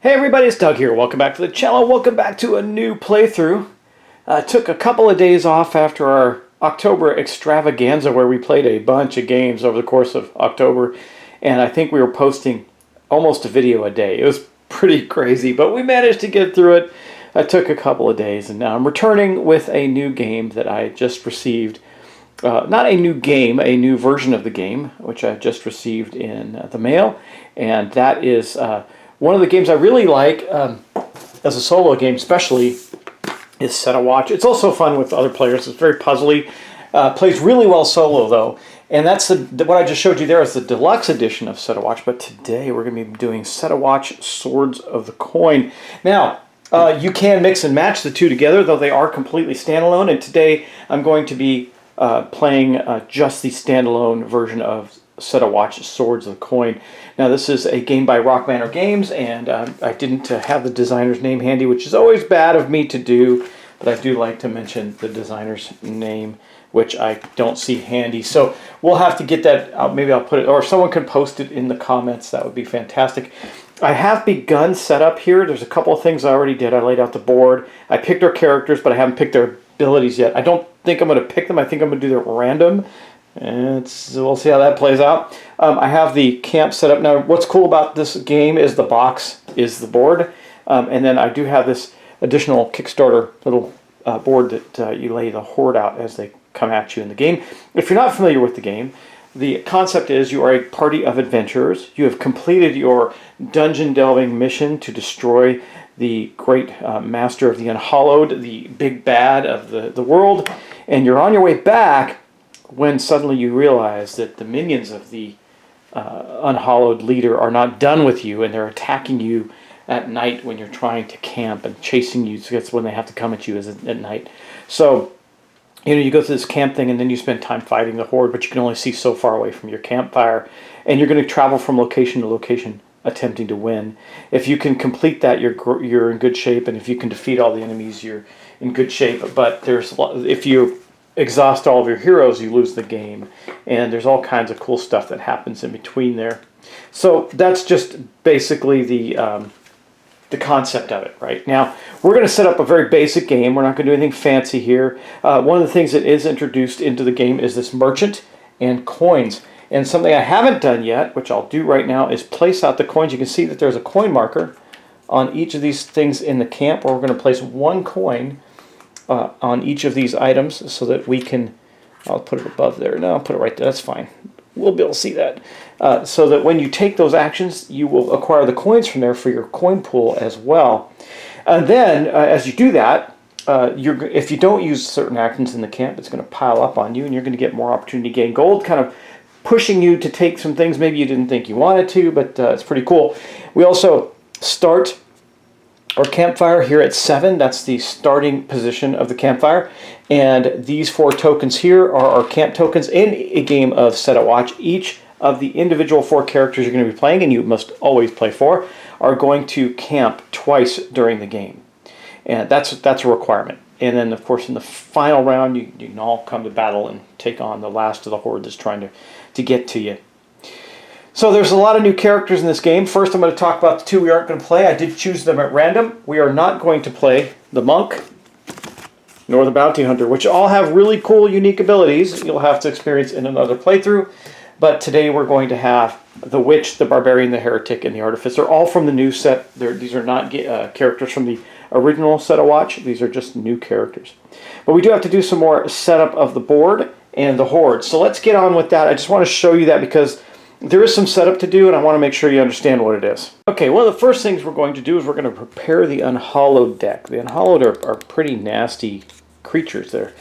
Hey everybody, it's Doug here. Welcome back to the channel. Welcome back to a new playthrough. Took a couple of days off after our October extravaganza where we played a bunch of games over the course of October, and I think we were posting almost a video a day. It was pretty crazy, but we managed to get through it. It took a couple of days, and now I'm returning with a new game that I just received. Not a new game, a new version of the game, which I just received in the mail, and that is one of the games I really like as a solo game, especially, is Set a Watch. It's also fun with other players. It's very puzzly. Plays really well solo, though. And that's what I just showed you there is the deluxe edition of Set a Watch. But today we're going to be doing Set a Watch Swords of the Coin. Now, you can mix and match the two together, though they are completely standalone. And today I'm going to be playing just the standalone version of Set a Watch Swords of the Coin. Now this is a game by Rock Manor Games, and I didn't have the designer's name handy, which is always bad of me to do, but I do like to mention the designer's name, which I don't see handy. So we'll have to get that out. Maybe I'll put it, or if someone can post it in the comments, that would be fantastic. I have begun setup here. There's a couple of things I already did. I laid out the board. I picked our characters, but I haven't picked their abilities yet. I don't think I'm going to pick them. I think I'm going to do them random. And we'll see how that plays out. I have the camp set up. Now, what's cool about this game is the box is the board. And then I do have this additional Kickstarter little board that you lay the horde out as they come at you in the game. If you're not familiar with the game, the concept is you are a party of adventurers. You have completed your dungeon delving mission to destroy the great master of the Unhallowed, the big bad of the world. And you're on your way back when suddenly you realize that the minions of the Unhallowed leader are not done with you, and they're attacking you at night when you're trying to camp and chasing you. So that's when they have to come at you, is at night. So, you know, you go through this camp thing, and then you spend time fighting the horde, but you can only see so far away from your campfire, and you're going to travel from location to location attempting to win. If you can complete that, you're in good shape, and if you can defeat all the enemies, you're in good shape. But if you exhaust all of your heroes, you lose the game, and there's all kinds of cool stuff that happens in between there. So that's just basically the concept of it. Right now we're going to set up a very basic game. We're not going to do anything fancy here. One of the things that is introduced into the game is this merchant and coins, and something I haven't done yet, which I'll do right now, is place out the coins. You can see that there's a coin marker on each of these things in the camp, where we're going to place one coin on each of these items so that we can, I'll put it above there. No, I'll put it right there. That's fine. We'll be able to see that. So that when you take those actions, you will acquire the coins from there for your coin pool as well. And then, as you do that, if you don't use certain actions in the camp, it's going to pile up on you, and you're going to get more opportunity to gain gold, kind of pushing you to take some things maybe you didn't think you wanted to, but it's pretty cool. We also start our campfire here at 7. That's the starting position of the campfire. And these 4 tokens here are our camp tokens in a game of Set a Watch. Each of the individual 4 characters you're going to be playing, and you must always play 4, are going to camp twice during the game. And that's a requirement. And then, of course, in the final round, you can all come to battle and take on the last of the horde that's trying to get to you. So there's a lot of new characters in this game. First, I'm going to talk about the 2 we aren't going to play. I did choose them at random. We are not going to play the monk nor the bounty hunter, which all have really cool, unique abilities you'll have to experience in another playthrough. But today we're going to have the witch, the barbarian, the heretic, and the artificer, all from the new set. These are not characters from the original Set a Watch. These are just new characters. But we do have to do some more setup of the board and the horde. So let's get on with that. I just want to show you that because there is some setup to do, and I want to make sure you understand what it is. Okay, one of the first things we're going to do is we're going to prepare the Unhallowed deck. The Unhallowed are pretty nasty creatures. They're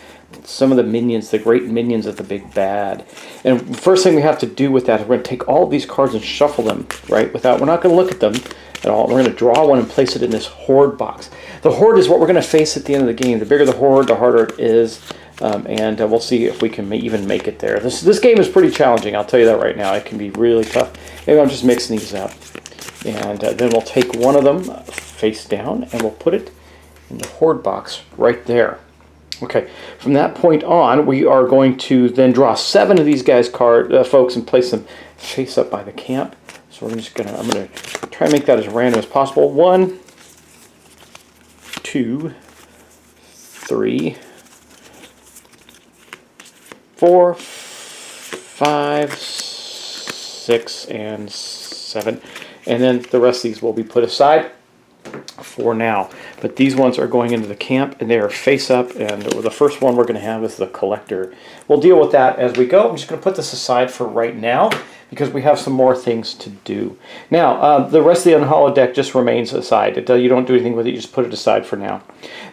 some of the minions, the great minions of the big bad. And the first thing we have to do with that is we're going to take all of these cards and shuffle them, right? We're not going to look at them at all. We're going to draw one and place it in this horde box. The horde is what we're going to face at the end of the game. The bigger the horde, the harder it is. And we'll see if we can even make it there. This game is pretty challenging, I'll tell you that right now. It can be really tough. Maybe I'm just mixing these up. And then we'll take one of them face down, and we'll put it in the horde box right there. Okay, from that point on, we are going to then draw 7 of these guys folks, and place them face up by the camp. So I'm gonna try and make that as random as possible. 1, 2, 3, 4, 5, 6, and 7. And then the rest of these will be put aside for now. But these ones are going into the camp, and they are face up, and the first one we're going to have is the collector. We'll deal with that as we go. I'm just going to put this aside for right now because we have some more things to do. Now, the rest of the unhallowed deck just remains aside. You don't do anything with it, you just put it aside for now.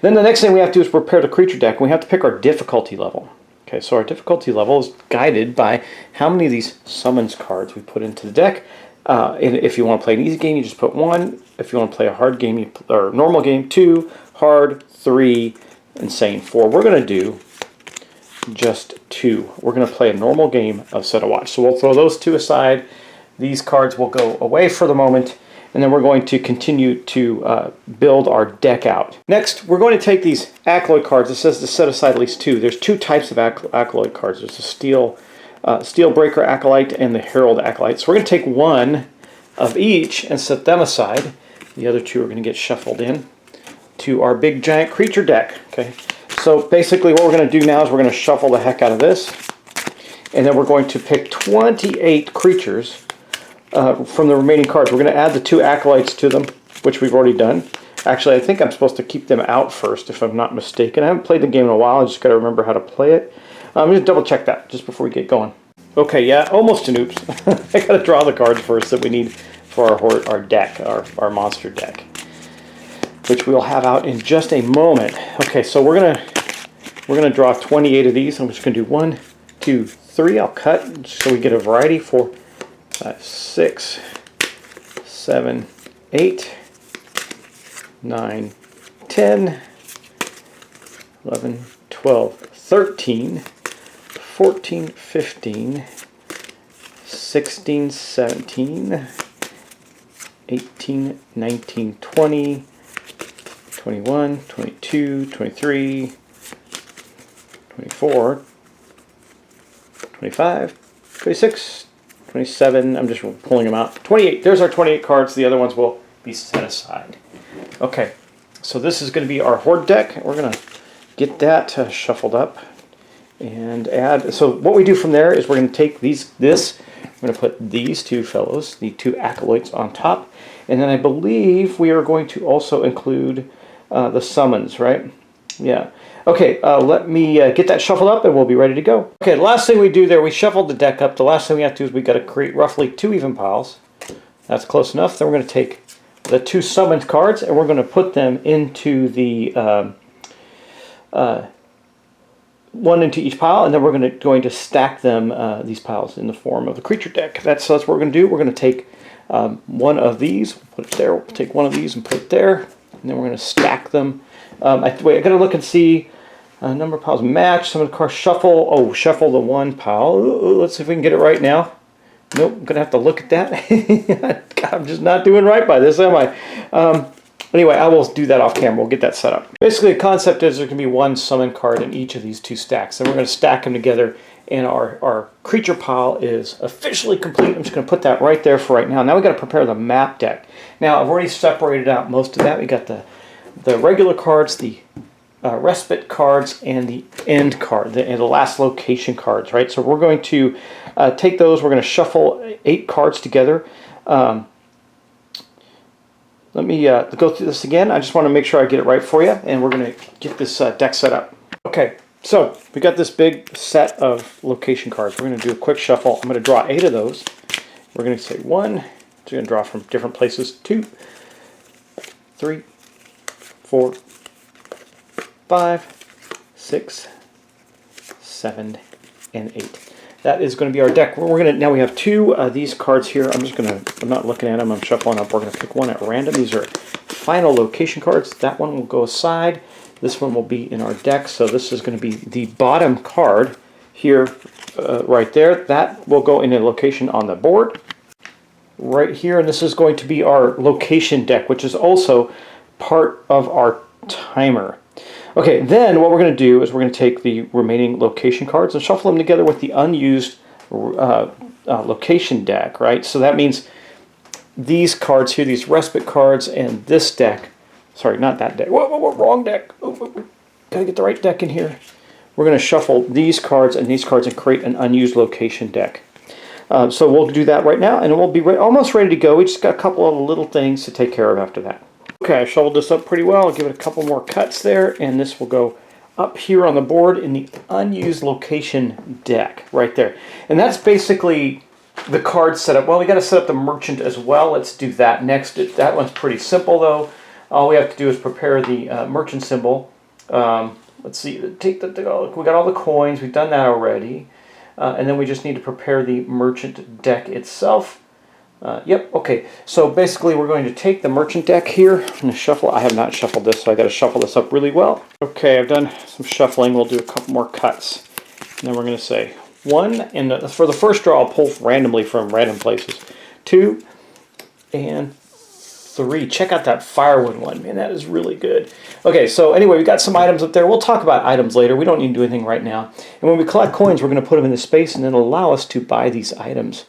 Then the next thing we have to do is prepare the creature deck, and we have to pick our difficulty level. Okay, so our difficulty level is guided by how many of these summons cards we put into the deck. And if you want to play an easy game, you just put 1. If you want to play a hard game or normal game, 2, hard, 3, insane, 4. We're going to do just 2. We're going to play a normal game of Set a Watch. So we'll throw those 2 aside. These cards will go away for the moment, and then we're going to continue to build our deck out. Next, we're going to take these Acolyte cards. It says to set aside at least 2. There's 2 types of Acolyte cards. There's the Steel Breaker Acolyte and the Herald Acolyte. So we're going to take 1 of each and set them aside. The other 2 are going to get shuffled in to our big giant creature deck. Okay, so basically what we're going to do now is we're going to shuffle the heck out of this, and then we're going to pick 28 creatures from the remaining cards. We're going to add the 2 Acolytes to them, which we've already done. Actually, I think I'm supposed to keep them out first, if I'm not mistaken. I haven't played the game in a while. I just got to remember how to play it. I'm going to double check that just before we get going. Okay, yeah, almost an oops. I got to draw the cards first that we need for our deck, our monster deck, which we'll have out in just a moment. Okay, so we're gonna draw 28 of these. I'm just gonna do 1, 2, 3. I'll cut so we get a variety. 4, 5, 6, 7, 8, 9, 10, 11, 12, 13, 14, 15, 16, 17, 18, 19, 20, 21, 22, 23, 24, 25, 26, 27, I'm just pulling them out. 28, there's our 28 cards. The other ones will be set aside. Okay, so this is going to be our Horde deck. We're going to get that shuffled up and add. So what we do from there is we're going to take we're going to put these 2 fellows, the 2 Acolytes, on top. And then I believe we are going to also include the summons, right? Yeah. Okay, let me get that shuffled up and we'll be ready to go. Okay, the last thing we do there, we shuffled the deck up. The last thing we have to do is we got to create roughly 2 even piles. That's close enough. Then we're going to take the 2 summoned cards and we're going to put them into the one into each pile, and then we're going to stack them, these piles, in the form of the creature deck. That's what we're going to do. We're going to take 1 of these, put it there. We'll take 1 of these and put it there, and then we're going to stack them. Wait, I got to look and see number of piles match. Some of the cards shuffle. Oh, shuffle the 1 pile. Ooh, let's see if we can get it right now. Nope, I'm going to have to look at that. God, I'm just not doing right by this, am I? Anyway, I will do that off camera. We'll get that set up. Basically, the concept is there can be 1 summon card in each of these 2 stacks. And we're going to stack them together, and our creature pile is officially complete. I'm just going to put that right there for right now. Now we've got to prepare the map deck. Now, I've already separated out most of that. We got the regular cards, the respite cards, and the end card, the last location cards, right? So we're going to take those. We're going to shuffle 8 cards together. Let me go through this again. I just want to make sure I get it right for you, and we're going to get this deck set up. Okay, so we got this big set of location cards. We're going to do a quick shuffle. I'm going to draw 8 of those. We're going to say 1. So we're going to draw from different places. 2, 3, 4, 5, 6, 7, and 8. That is going to be our deck. Now we have 2 of these cards here. I'm not looking at them. I'm shuffling up. We're going to pick 1 at random. These are final location cards. That one will go aside. This one will be in our deck. So this is going to be the bottom card here, right there. That will go in a location on the board right here. And this is going to be our location deck, which is also part of our timer. Okay, then what we're going to do is we're going to take the remaining location cards and shuffle them together with the unused location deck, right? So that means these cards here, these respite cards, and this deck. Sorry, not that deck. Whoa, wrong deck. Gotta get the right deck in here. We're going to shuffle these cards and create an unused location deck. So we'll do that right now, and we'll be almost ready to go. We just got a couple of little things to take care of after that. Okay, I shuffled this up pretty well. I'll give it a couple more cuts there, and this will go up here on the board in the unused location deck right there. And that's basically the card setup. Well, we got to set up the merchant as well. Let's do that next. That one's pretty simple though. All we have to do is prepare the merchant symbol. Let's see. We got all the coins. We've done that already. And then we just need to prepare the merchant deck itself. Yep, okay. So basically we're going to take the merchant deck here. I'm going to shuffle. I have not shuffled this, so I got to shuffle this up really well. Okay, I've done some shuffling. We'll do a couple more cuts. And then we're going to say 1, and for the first draw, I'll pull randomly from random places. 2, and 3. Check out that firewood one. Man, that is really good. Okay, so anyway, we got some items up there. We'll talk about items later. We don't need to do anything right now. And when we collect coins, we're going to put them in the space, and it'll allow us to buy these items,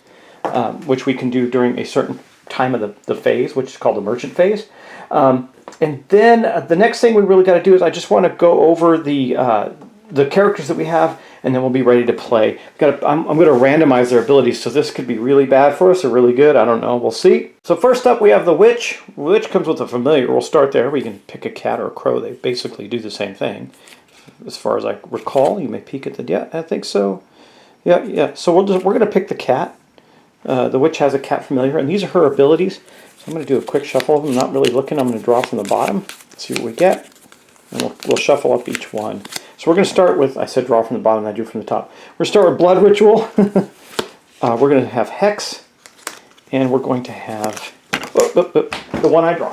which we can do during a certain time of the phase, which is called the merchant phase. And then the next thing we really got to do is I just want to go over the characters that we have, and then we'll be ready to play. I'm going to randomize their abilities, so this could be really bad for us or really good. I don't know. We'll see. So first up, we have the witch. Witch comes with a familiar. We'll start there. We can pick a cat or a crow. They basically do the same thing, as far as I recall. You may peek at the. Yeah, I think so. Yeah. So we're going to pick the cat. The witch has a cat familiar, and these are her abilities. So I'm going to do a quick shuffle of them. Not really looking. I'm going to draw from the bottom. See what we get, and we'll shuffle up each one. So we're going to start with, I said draw from the bottom, I drew from the top. We're going to start with Blood Ritual. We're going to have Hex, and we're going to have the one I draw.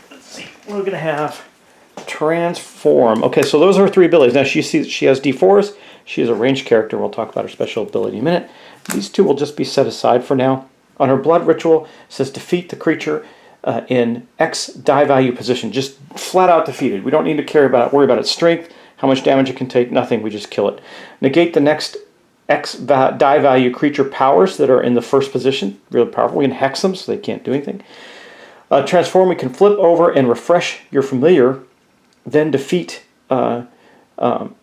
Let's see. We're going to have Transform. Okay, so those are her 3 abilities. Now she has D4s. She is a ranged character. We'll talk about her special ability in a minute. These 2 will just be set aside for now. On her Blood Ritual, it says defeat the creature in X die value position. Just flat out defeated. We don't need to worry about its strength, how much damage it can take, nothing. We just kill it. Negate the next X die value creature powers that are in the first position. Really powerful. We can hex them so they can't do anything. Transform, we can flip over and refresh your familiar, then defeat a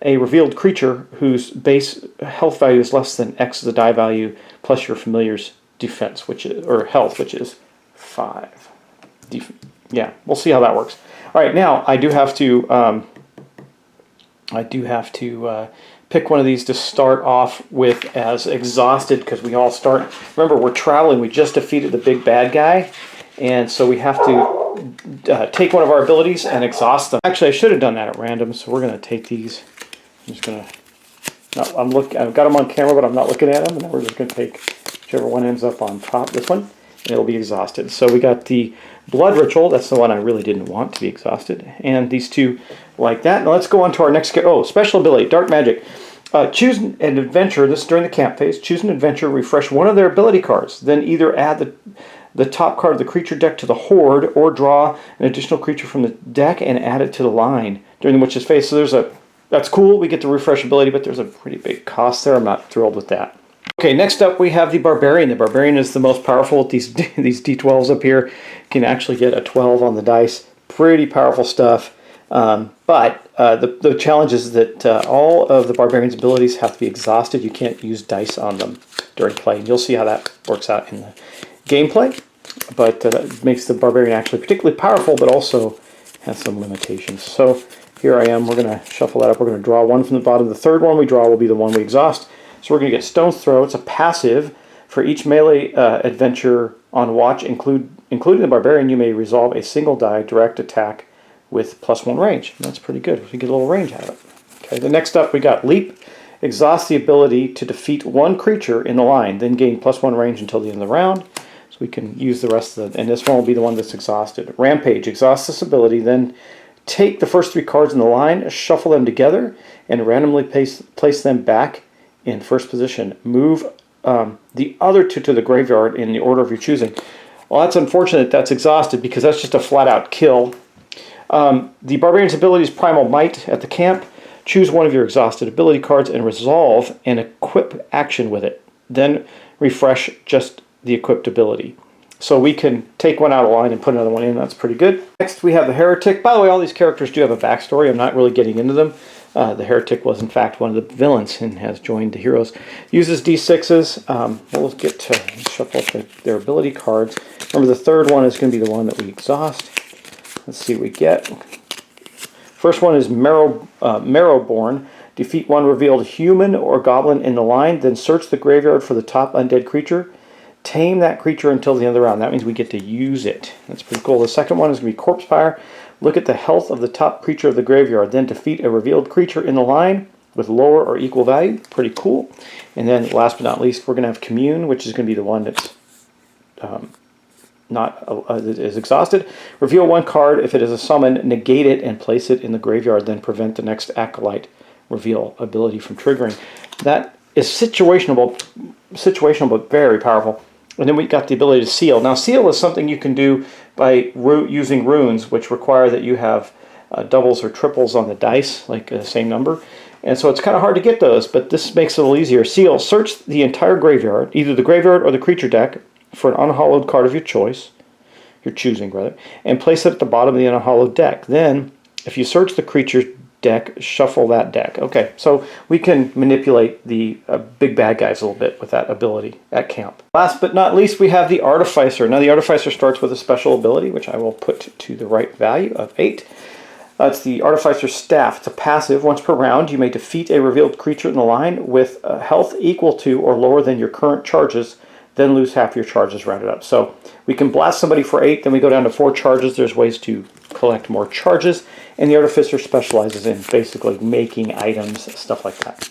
revealed creature whose base health value is less than X the die value plus your familiar's defense, or health, which is 5. Yeah, we'll see how that works. All right, now I do have to pick one of these to start off with as exhausted, because we all start. Remember, we're traveling. We just defeated the big bad guy, and so we have to take one of our abilities and exhaust them. Actually, I should have done that at random. So we're going to take these. I'm just going to. I've got them on camera, but I'm not looking at them. And then we're just going to take whichever one ends up on top. This one, and it'll be exhausted. So we got the Blood Ritual. That's the one I really didn't want to be exhausted. And these 2 like that. Now let's go on to our next. Special ability, Dark Magic. Choose an adventure. This is during the camp phase. Choose an adventure. Refresh one of their ability cards. Then either add the top card of the creature deck to the horde, or draw an additional creature from the deck and add it to the line during the witch's phase. So that's cool. We get the refresh ability, but there's a pretty big cost there. I'm not thrilled with that. Okay, next up we have the Barbarian. The Barbarian is the most powerful. These D12s up here can actually get a 12 on the dice. Pretty powerful stuff. But the challenge is that all of the Barbarian's abilities have to be exhausted. You can't use dice on them during play. And you'll see how that works out in the gameplay. But that makes the Barbarian actually particularly powerful, but also has some limitations. So here I am. We're going to shuffle that up. We're going to draw one from the bottom. The third one we draw will be the one we exhaust. So we're going to get Stone's Throw. It's a passive. For each melee adventure on watch, including the Barbarian, you may resolve a single die direct attack with +1 range. And that's pretty good. We get a little range out of it. Okay. The next up we got Leap. Exhaust the ability to defeat one creature in the line, then gain +1 range until the end of the round. So we can use the rest of and this one will be the one that's exhausted. Rampage. Exhaust this ability, then take the first 3 cards in the line, shuffle them together, and randomly place them back in first position. Move the other 2 to the graveyard in the order of your choosing. Well, that's unfortunate that's exhausted, because that's just a flat-out kill. The Barbarian's ability is Primal Might at the camp. Choose one of your exhausted ability cards and resolve and equip action with it. Then refresh just the equipped ability. So we can take one out of line and put another one in. That's pretty good. Next we have the Heretic. By the way, all these characters do have a backstory. I'm not really getting into them. The Heretic was in fact one of the villains and has joined the heroes. Uses D6s. We'll get to shuffle up their ability cards. Remember, the third one is going to be the one that we exhaust. Let's see what we get. First one is Marrowborn. Defeat one revealed human or goblin in the line, then search the graveyard for the top undead creature. Tame that creature until the end of the round. That means we get to use it. That's pretty cool. The second one is going to be Corpse Fire. Look at the health of the top creature of the graveyard, then defeat a revealed creature in the line with lower or equal value. Pretty cool. And then last but not least, we're going to have Commune, which is going to be the one that's is exhausted. Reveal one card. If it is a summon, negate it and place it in the graveyard, then prevent the next Acolyte reveal ability from triggering. That is situational but very powerful. And then we got the ability to seal. Now, seal is something you can do by using runes, which require that you have doubles or triples on the dice, like the same number. And so it's kind of hard to get those, but this makes it a little easier. Seal. Search the entire graveyard, either the graveyard or the creature deck, for an unhallowed card of your choice, your choosing rather, and place it at the bottom of the unhallowed deck. Then, if you search the creature deck, shuffle that deck. Okay, so we can manipulate the big bad guys a little bit with that ability at camp. Last but not least, we have the Artificer. Now the Artificer starts with a special ability, which I will put to the right value of 8. It's the Artificer's Staff. It's a passive. Once per round, you may defeat a revealed creature in the line with health equal to or lower than your current charges, then lose half your charges rounded up. So we can blast somebody for 8, then we go down to 4 charges. There's ways to collect more charges, and the Artificer specializes in basically making items, stuff like that.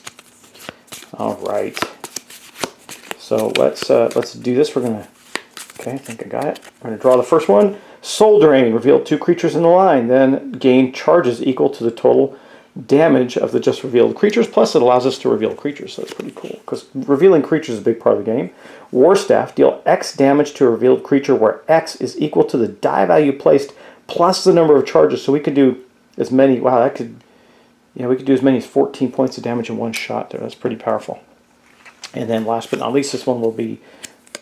All right. So let's do this. We're gonna. Okay, I think I got it. We're gonna draw the first one. Soul Drain. Reveal 2 creatures in the line, then gain charges equal to the total damage of the just revealed creatures, plus it allows us to reveal creatures, so it's pretty cool, because revealing creatures is a big part of the game. War Staff. Deal X damage to a revealed creature where X is equal to the die value placed plus the number of charges, so we could do as many, wow, we could do as many as 14 points of damage in one shot there. That's pretty powerful. And then last but not least, this one will be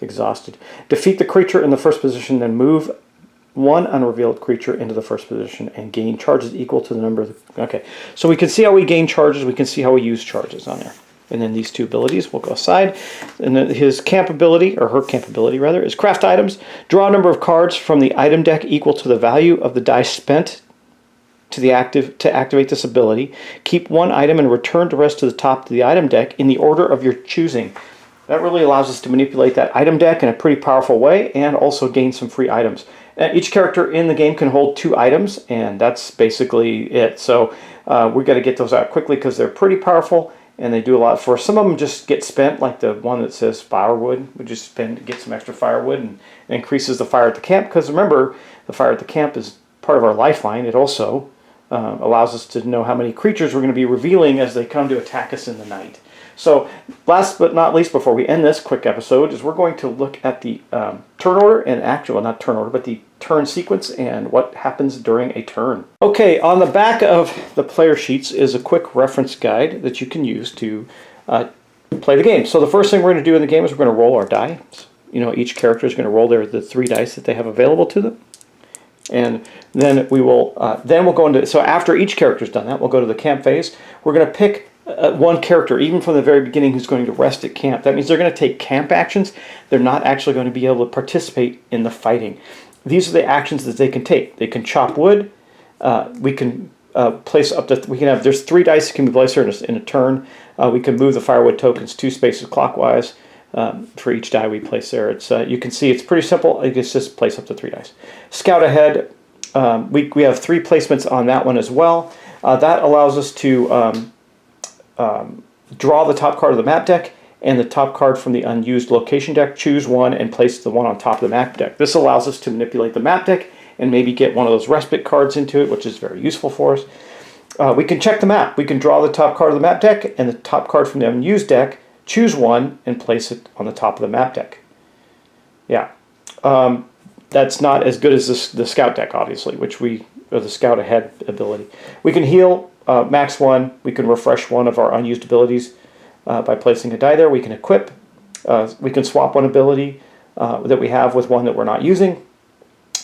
exhausted. Defeat the creature in the first position, then move one unrevealed creature into the first position and gain charges equal to the number of the... Okay, so we can see how we gain charges, we can see how we use charges on there. And then these 2 abilities will go aside. And then his camp ability, or her camp ability rather, is Craft Items. Draw a number of cards from the item deck equal to the value of the dice spent to activate this ability. Keep one item and return the rest to the top of the item deck in the order of your choosing. That really allows us to manipulate that item deck in a pretty powerful way and also gain some free items. Each character in the game can hold 2 items, and that's basically it. So we've got to get those out quickly because they're pretty powerful and they do a lot for us. Some of them just get spent, like the one that says firewood. We just get some extra firewood, and it increases the fire at the camp, because remember, the fire at the camp is part of our lifeline. It also allows us to know how many creatures we're going to be revealing as they come to attack us in the night. So last but not least, before we end this quick episode, is we're going to look at the turn order and not turn order, but the turn sequence and what happens during a turn. Okay, on the back of the player sheets is a quick reference guide that you can use to play the game. So the first thing we're going to do in the game is we're going to roll our die. You know, each character is going to roll the 3 dice that they have available to them. And then we will we'll go into, so after each character's done that, we'll go to the camp phase. We're going to pick one character, even from the very beginning, who's going to rest at camp. That means they're going to take camp actions. They're not actually going to be able to participate in the fighting. These are the actions that they can take. They can chop wood. We can place up to, there's 3 dice that can be placed in a turn. We can move the firewood tokens 2 spaces clockwise for each die we place there. It's you can see it's pretty simple. It's just place up to 3 dice. Scout ahead. We have 3 placements on that one as well. That allows us to draw the top card of the map deck and the top card from the unused location deck. Choose one and place the one on top of the map deck. This allows us to manipulate the map deck and maybe get one of those respite cards into it, which is very useful for us. We can check the map. We can draw the top card of the map deck and the top card from the unused deck, choose one, and place it on the top of the map deck. Yeah. That's not as good as the scout deck, obviously, which we or the Scout Ahead ability. We can heal max 1. We can refresh one of our unused abilities by placing a die there. We can equip. We can swap one ability that we have with one that we're not using.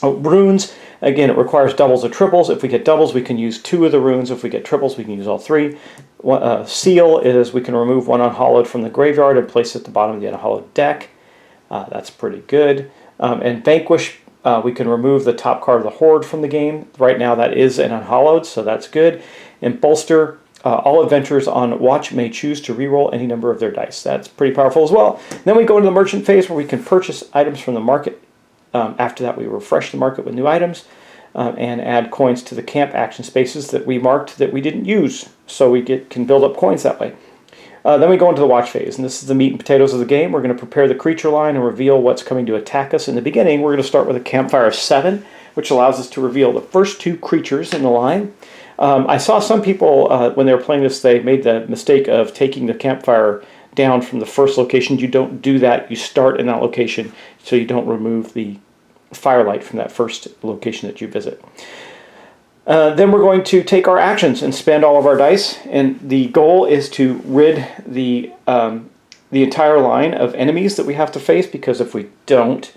Runes, again, it requires doubles or triples. If we get doubles, we can use 2 of the runes. If we get triples, we can use all 3. Seal is we can remove one Unhallowed from the graveyard and place it at the bottom of the Unhallowed deck. That's pretty good. And Vanquish, we can remove the top card of the Horde from the game. Right now that is an Unhallowed, so that's good. And Bolster, all adventurers on watch may choose to reroll any number of their dice. That's pretty powerful as well. Then we go into the merchant phase where we can purchase items from the market. After that, we refresh the market with new items and add coins to the camp action spaces that we marked that we didn't use. So we can build up coins that way. Then we go into the watch phase, and this is the meat and potatoes of the game. We're going to prepare the creature line and reveal what's coming to attack us. In the beginning, we're going to start with a campfire of 7, which allows us to reveal the first 2 creatures in the line. I saw some people, when they were playing this, they made the mistake of taking the campfire down from the first location. You don't do that. You start in that location so you don't remove the firelight from that first location that you visit. Then we're going to take our actions and spend all of our dice, and the goal is to rid the entire line of enemies that we have to face, because if we don't,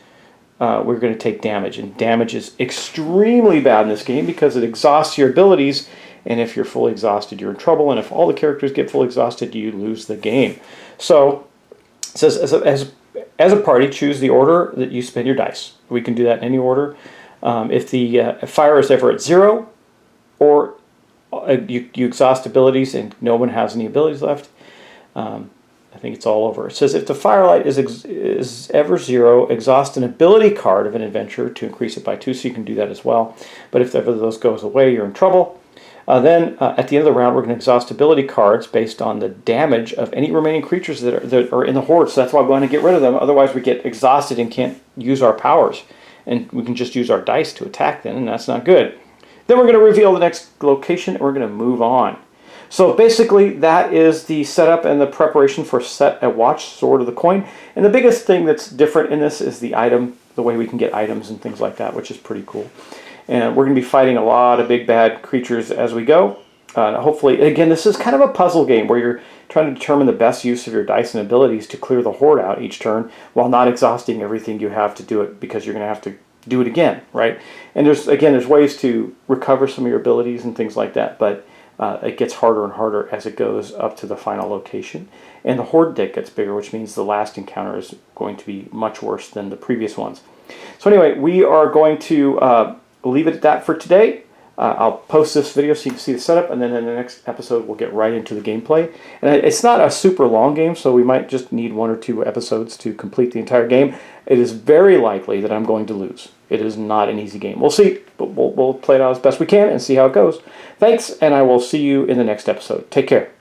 we're going to take damage, and damage is extremely bad in this game because it exhausts your abilities, and if you're fully exhausted, you're in trouble, and if all the characters get fully exhausted, you lose the game. So it says, as a party, choose the order that you spend your dice. We can do that in any order. If the fire is ever at 0, or you exhaust abilities and no one has any abilities left, I think it's all over. It says if the firelight is ever 0, exhaust an ability card of an adventurer to increase it by 2, so you can do that as well. But if ever those goes away, you're in trouble. Then at the end of the round, we're going to exhaust ability cards based on the damage of any remaining creatures that are in the horde. So that's why we want to get rid of them. Otherwise, we get exhausted and can't use our powers. And we can just use our dice to attack them, and that's not good. Then we're going to reveal the next location, and we're going to move on. So basically, that is the setup and the preparation for Set a Watch, Sword of the Coin. And the biggest thing that's different in this is the item, the way we can get items and things like that, which is pretty cool. And we're going to be fighting a lot of big bad creatures as we go. Hopefully, again, this is kind of a puzzle game where you're trying to determine the best use of your dice and abilities to clear the horde out each turn while not exhausting everything you have to do it, because you're going to have to do it again, right? And there's ways to recover some of your abilities and things like that, but it gets harder and harder as it goes up to the final location. And the horde deck gets bigger, which means the last encounter is going to be much worse than the previous ones. So anyway, we are going to leave it at that for today. I'll post this video so you can see the setup, and then in the next episode we'll get right into the gameplay. And it's not a super long game, so we might just need 1 or 2 episodes to complete the entire game. It is very likely that I'm going to lose. It is not an easy game. We'll see, but we'll play it out as best we can and see how it goes. Thanks, and I will see you in the next episode. Take care.